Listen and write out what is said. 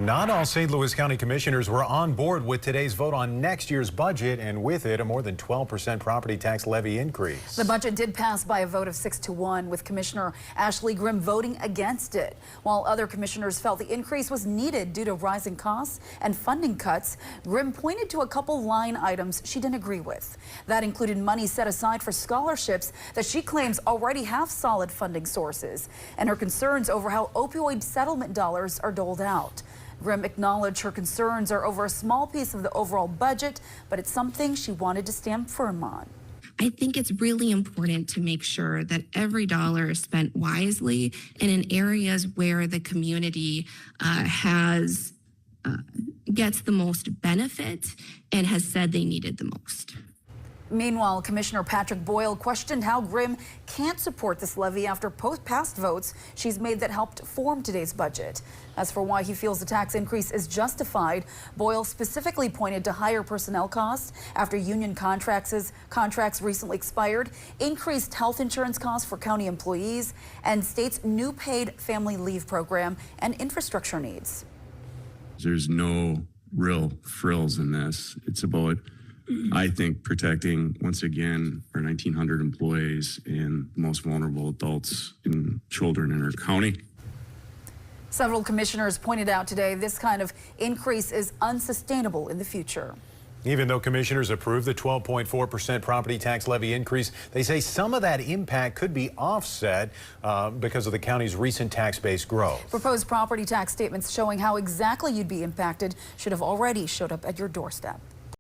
Not all St. Louis County commissioners were on board with today's vote on next year's budget, and with it, a more than 12% property tax levy increase. The budget did pass by a vote of 6-1, with Commissioner Ashley Grimm voting against it. While other commissioners felt the increase was needed due to rising costs and funding cuts, Grimm pointed to a couple line items she didn't agree with. That included money set aside for scholarships that she claims already have solid funding sources, and her concerns over how opioid settlement dollars are doled out. Grimm acknowledged her concerns are over a small piece of the overall budget, but it's something she wanted to stand firm on. I think it's really important to make sure that every dollar is spent wisely and in areas where the community gets the most benefit and has said they needed the most. Meanwhile, Commissioner Patrick Boyle questioned how Grimm can't support this levy after past votes she's made that helped form today's budget. As for why he feels the tax increase is justified, Boyle specifically pointed to higher personnel costs after union contracts recently expired, increased health insurance costs for county employees, and state's new paid family leave program and infrastructure needs. There's no real frills in this. It's about, I think, protecting, once again, our 1,900 employees and the most vulnerable adults and children in our county. Several commissioners pointed out today this kind of increase is unsustainable in the future. Even though commissioners approved the 12.4% property tax levy increase, they say some of that impact could be offset because of the county's recent tax base growth. Proposed property tax statements showing how exactly you'd be impacted should have already showed up at your doorstep.